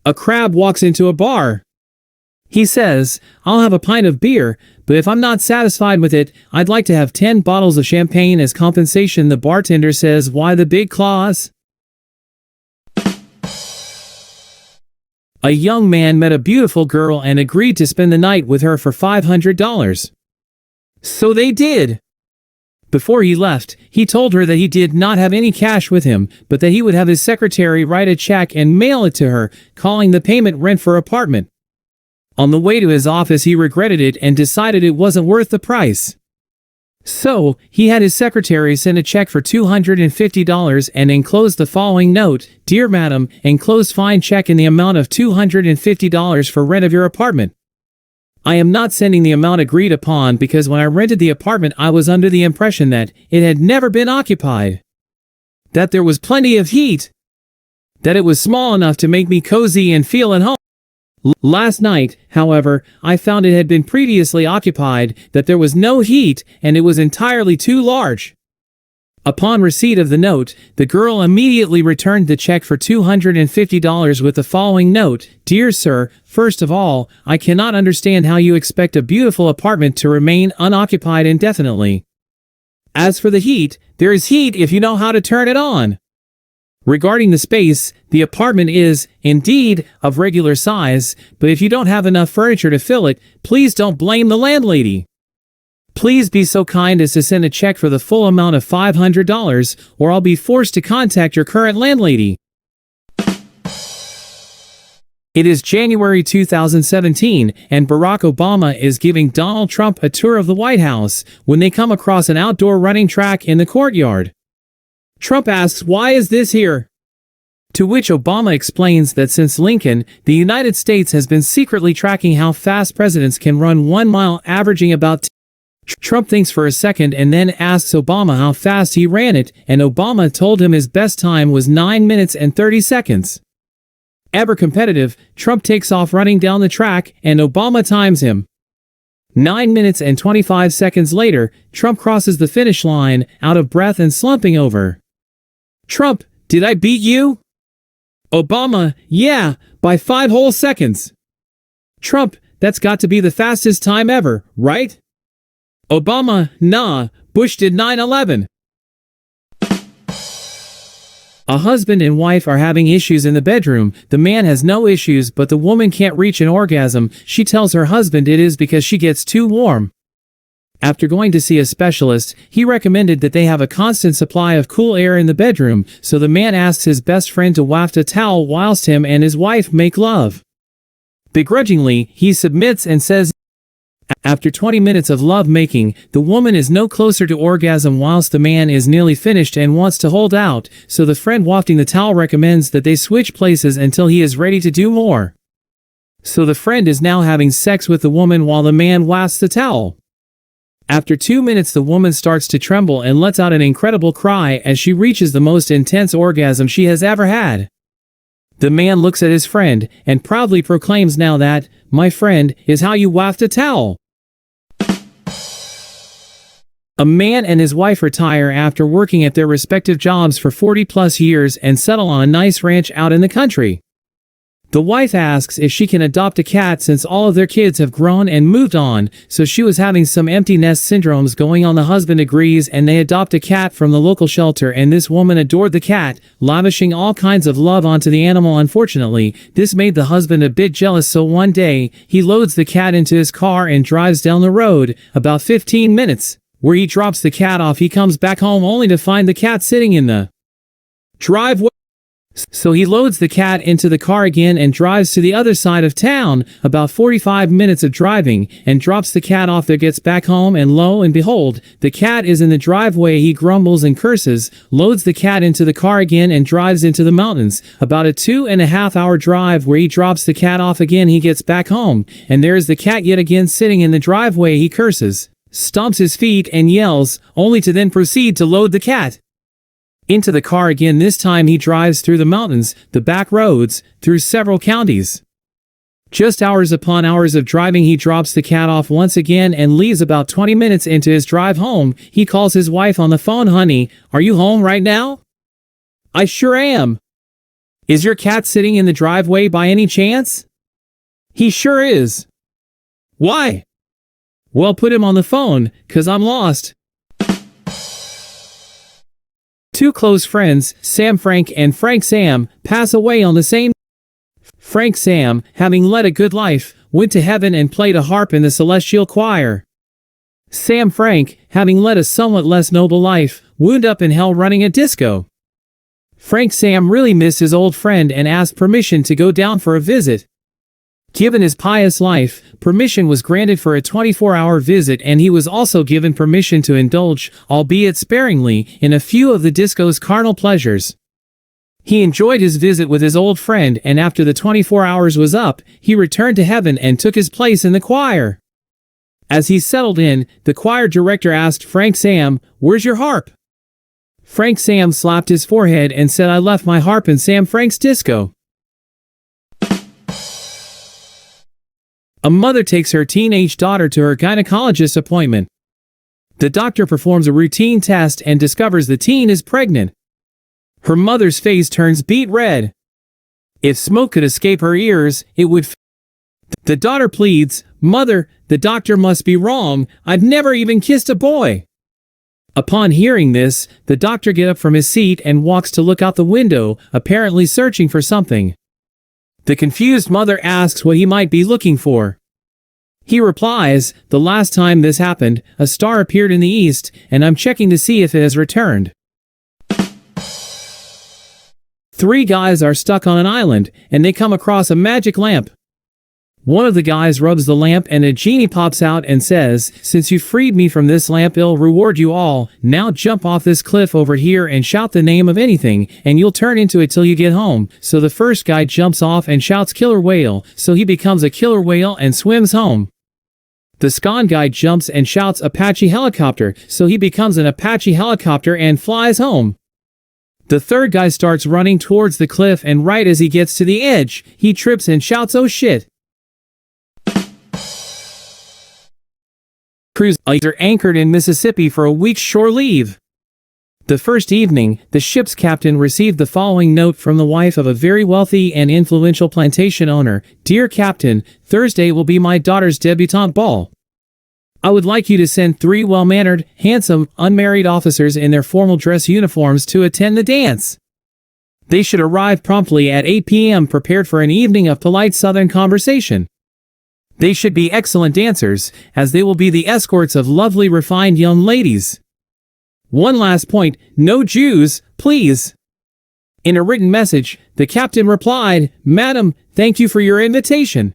A crab walks into a bar. He says, "I'll have a pint of beer, but if I'm not satisfied with it, I'd like to have 10 bottles of champagne as compensation." The bartender says, "Why the big claws?" A young man met a beautiful girl and agreed to spend the night with her for $500. So they did. Before he left, he told her that he did not have any cash with him, but that he would have his secretary write a check and mail it to her, calling the payment rent for apartment. On the way to his office, he regretted it and decided it wasn't worth the price. So, he had his secretary send a check for $250 and enclosed the following note: "Dear Madam, enclosed fine check in the amount of $250 for rent of your apartment. I am not sending the amount agreed upon because when I rented the apartment I was under the impression that it had never been occupied. That there was plenty of heat. That it was small enough to make me cozy and feel at home. Last night, however, I found it had been previously occupied, that there was no heat, and it was entirely too large." Upon receipt of the note, the girl immediately returned the check for $250 with the following note: "Dear sir, first of all, I cannot understand how you expect a beautiful apartment to remain unoccupied indefinitely. As for the heat, there is heat if you know how to turn it on. Regarding the space, the apartment is, indeed, of regular size, but if you don't have enough furniture to fill it, please don't blame the landlady. Please be so kind as to send a check for the full amount of $500, or I'll be forced to contact your current landlady." It is January 2017, and Barack Obama is giving Donald Trump a tour of the White House when they come across an outdoor running track in the courtyard. Trump asks, "Why is this here?" To which Obama explains that since Lincoln, the United States has been secretly tracking how fast presidents can run 1 mile, averaging about Trump thinks for a second and then asks Obama how fast he ran it, and Obama told him his best time was 9 minutes and 30 seconds. Ever competitive, Trump takes off running down the track, and Obama times him. 9 minutes and 25 seconds later, Trump crosses the finish line, out of breath and slumping over. Trump, "Did I beat you?" Obama, "Yeah, by 5 whole seconds." Trump, "That's got to be the fastest time ever, right?" Obama, "Nah, Bush did 9/11. A husband and wife are having issues in the bedroom. The man has no issues, but the woman can't reach an orgasm. She tells her husband it is because she gets too warm. After going to see a specialist, he recommended that they have a constant supply of cool air in the bedroom, so the man asks his best friend to waft a towel whilst him and his wife make love. Begrudgingly, he submits and says, after 20 minutes of love making, the woman is no closer to orgasm whilst the man is nearly finished and wants to hold out, so the friend wafting the towel recommends that they switch places until he is ready to do more. So the friend is now having sex with the woman while the man wafts the towel. After 2 minutes, the woman starts to tremble and lets out an incredible cry as she reaches the most intense orgasm she has ever had. The man looks at his friend and proudly proclaims now that, "My friend, is how you waft a towel." A man and his wife retire after working at their respective jobs for 40+ years and settle on a nice ranch out in the country. The wife asks if she can adopt a cat since all of their kids have grown and moved on, so she was having some empty nest syndromes going on. The husband agrees and they adopt a cat from the local shelter, and this woman adored the cat, lavishing all kinds of love onto the animal. Unfortunately, this made the husband a bit jealous, so one day, he loads the cat into his car and drives down the road, about 15 minutes, where he drops the cat off. He comes back home only to find the cat sitting in the driveway. So he loads the cat into the car again and drives to the other side of town, about 45 minutes of driving, and drops the cat off there, gets back home, and lo and behold, the cat is in the driveway. He grumbles and curses, loads the cat into the car again and drives into the mountains, about a 2.5-hour drive, where he drops the cat off again. He gets back home, and there is the cat yet again sitting in the driveway. He curses, stomps his feet and yells, only to then proceed to load the cat into the car again. This time he drives through the mountains, the back roads, through several counties. Just hours upon hours of driving, he drops the cat off once again and leaves. About 20 minutes into his drive home, he calls his wife on the phone. "Honey, are you home right now?" "I sure am." Is your cat sitting in the driveway by any chance? He sure is. Why? Well, put him on the phone, 'cause I'm lost. Two close friends, Sam Frank and Frank Sam, pass away on the same. Frank Sam, having led a good life, went to heaven and played a harp in the celestial choir. Sam Frank, having led a somewhat less noble life, wound up in hell running a disco. Frank Sam really missed his old friend and asked permission to go down for a visit. Given his pious life, permission was granted for a 24-hour visit, and he was also given permission to indulge, albeit sparingly, in a few of the disco's carnal pleasures. He enjoyed his visit with his old friend, and after the 24 hours was up, he returned to heaven and took his place in the choir. As he settled in, the choir director asked Frank Sam, "Where's your harp?" Frank Sam slapped his forehead and said, "I left my harp in Sam Frank's disco." A mother takes her teenage daughter to her gynecologist appointment. The doctor performs a routine test and discovers the teen is pregnant. Her mother's face turns beet red. If smoke could escape her ears, it would. The daughter pleads, "Mother, the doctor must be wrong. I've never even kissed a boy." Upon hearing this, the doctor gets up from his seat and walks to look out the window, apparently searching for something. The confused mother asks what he might be looking for. He replies, "The last time this happened, a star appeared in the east, and I'm checking to see if it has returned." Three guys are stuck on an island, and they come across a magic lamp. One of the guys rubs the lamp and a genie pops out and says, "Since you freed me from this lamp, I'll reward you all. Now jump off this cliff over here and shout the name of anything, and you'll turn into it till you get home." So the first guy jumps off and shouts "killer whale," so he becomes a killer whale and swims home. The second guy jumps and shouts "Apache helicopter," so he becomes an Apache helicopter and flies home. The third guy starts running towards the cliff, and right as he gets to the edge, he trips and shouts "oh shit." Cruise are anchored in Mississippi for a week's shore leave. The first evening, the ship's captain received the following note from the wife of a very wealthy and influential plantation owner. "Dear Captain, Thursday will be my daughter's debutante ball. I would like you to send 3 well-mannered, handsome, unmarried officers in their formal dress uniforms to attend the dance. They should arrive promptly at 8 p.m. prepared for an evening of polite Southern conversation. They should be excellent dancers, as they will be the escorts of lovely refined young ladies. One last point, no Jews, please." In a written message, the captain replied, "Madam, thank you for your invitation.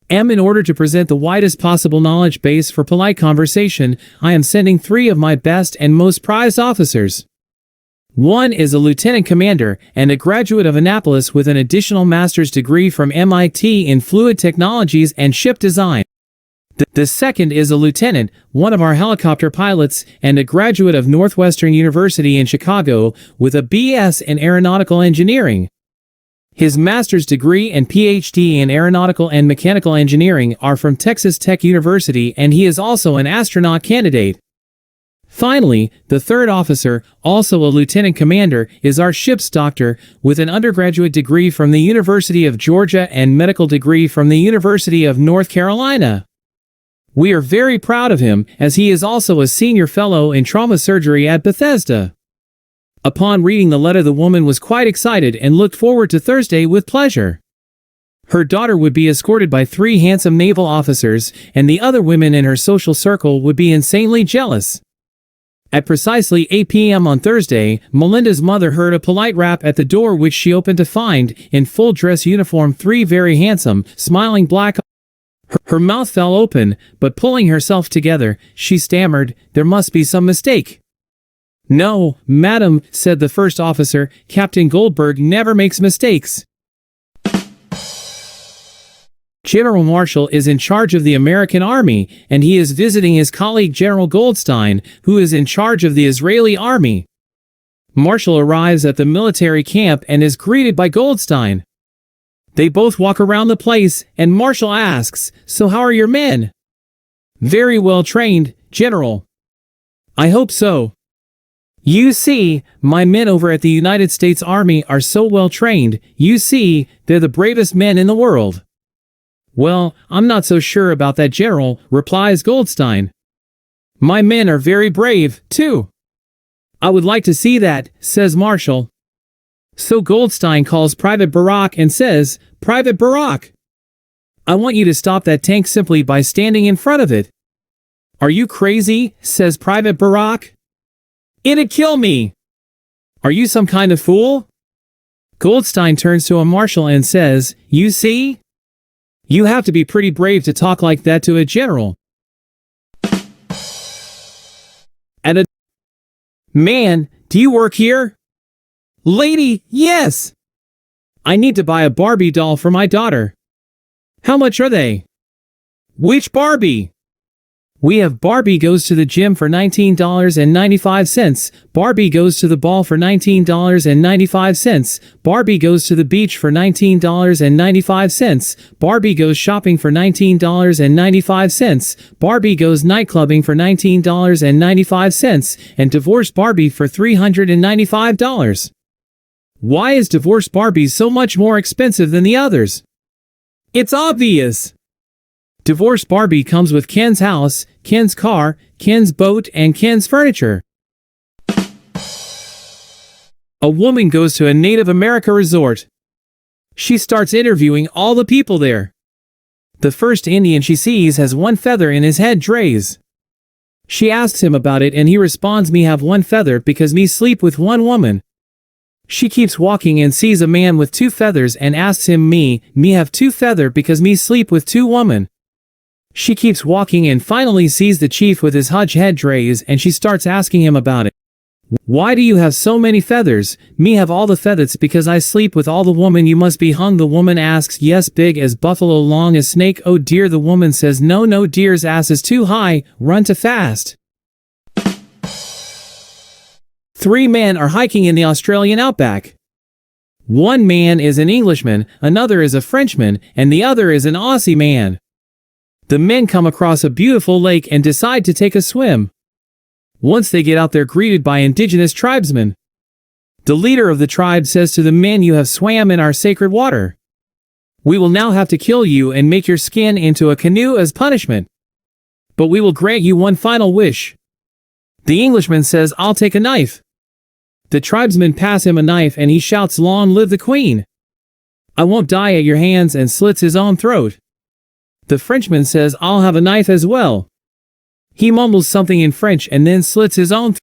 In order to present the widest possible knowledge base for polite conversation, I am sending 3 of my best and most prized officers. One is a lieutenant commander and a graduate of Annapolis with an additional master's degree from MIT in fluid technologies and ship design. The second is a lieutenant, one of our helicopter pilots, and a graduate of Northwestern University in Chicago with a BS in aeronautical engineering. His master's degree and PhD in aeronautical and mechanical engineering are from Texas Tech University, and he is also an astronaut candidate. Finally, the third officer, also a lieutenant commander, is our ship's doctor, with an undergraduate degree from the University of Georgia and medical degree from the University of North Carolina. We are very proud of him, as he is also a senior fellow in trauma surgery at Bethesda." Upon reading the letter, the woman was quite excited and looked forward to Thursday with pleasure. Her daughter would be escorted by 3 handsome naval officers, and the other women in her social circle would be insanely jealous. At precisely 8 p.m. on Thursday, Melinda's mother heard a polite rap at the door, which she opened to find, in full dress uniform, 3 very handsome, smiling black. Her mouth fell open, but pulling herself together, she stammered, "There must be some mistake." "No, madam," said the first officer, "Captain Goldberg never makes mistakes. General Marshall is in charge of the American Army, and he is visiting his colleague General Goldstein, who is in charge of the Israeli Army. Marshall arrives at the military camp and is greeted by Goldstein. They both walk around the place, and Marshall asks, "So how are your men?" "Very well trained, General." "I hope so." You see, my men over at the United States Army are so well trained, you see, they're the bravest men in the world. Well, I'm not so sure about that, General, replies Goldstein. My men are very brave, too. I would like to see that, says Marshall. So Goldstein calls Private Barack and says, Private Barack, I want you to stop that tank simply by standing in front of it. Are you crazy? Says Private Barack. It'd kill me. Are you some kind of fool? Goldstein turns to a marshal and says, You see? You have to be pretty brave to talk like that to a general. Man, do you work here? Lady, yes. I need to buy a Barbie doll for my daughter. How much are they? Which Barbie? We have Barbie goes to the gym for $19.95, Barbie goes to the ball for $19.95, Barbie goes to the beach for $19.95, Barbie goes shopping for $19.95, Barbie goes nightclubbing for $19.95, and divorced Barbie for $395. Why is divorced Barbie so much more expensive than the others? It's obvious. Divorced Barbie comes with Ken's house, Ken's car, Ken's boat, and Ken's furniture. A woman goes to a Native America resort. She starts interviewing all the people there. The first Indian she sees has one feather in his head drays. She asks him about it and he responds, Me have one feather because me sleep with one woman. She keeps walking and sees a man with two feathers and asks him, Me have two feather because me sleep with two woman. She keeps walking and finally sees the chief with his huge head drays and she starts asking him about it. Why do you have so many feathers? Me have all the feathers because I sleep with all the woman. You must be hung. The woman asks, Yes, big as buffalo, long as snake. Oh dear. The woman says, No, deer's ass is too high, run too fast. 3 men are hiking in the Australian outback. One man is an Englishman, another is a Frenchman, and the other is an Aussie man. The men come across a beautiful lake and decide to take a swim. Once they get out, they're greeted by indigenous tribesmen. The leader of the tribe says to the men, You have swam in our sacred water. We will now have to kill you and make your skin into a canoe as punishment. But we will grant you one final wish. The Englishman says, I'll take a knife. The tribesmen pass him a knife and he shouts, Long live the Queen. I won't die at your hands, and slits his own throat. The Frenchman says, I'll have a knife as well. He mumbles something in French and then slits his own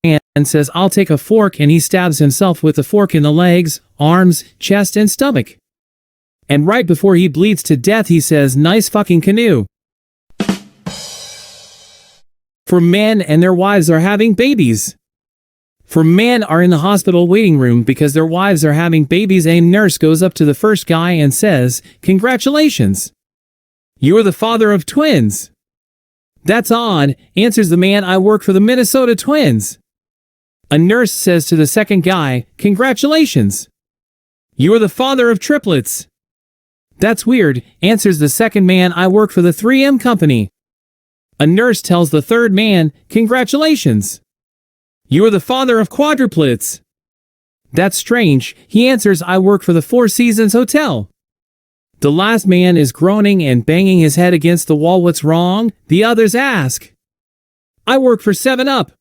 throat and says, I'll take a fork, and he stabs himself with the fork in the legs, arms, chest, and stomach. And right before he bleeds to death he says, Nice fucking canoe. For men and their wives are having babies. For men are in the hospital waiting room because their wives are having babies. A nurse goes up to the first guy and says, Congratulations. You're the father of twins. That's odd, answers the man. I work for the Minnesota Twins. A nurse says to the second guy, Congratulations. You're the father of triplets. That's weird, answers the second man. I work for the 3M company. A nurse tells the third man, Congratulations. You're the father of quadruplets. That's strange, he answers. I work for the Four Seasons Hotel. The last man is groaning and banging his head against the wall. What's wrong? The others ask. I work for 7-Up.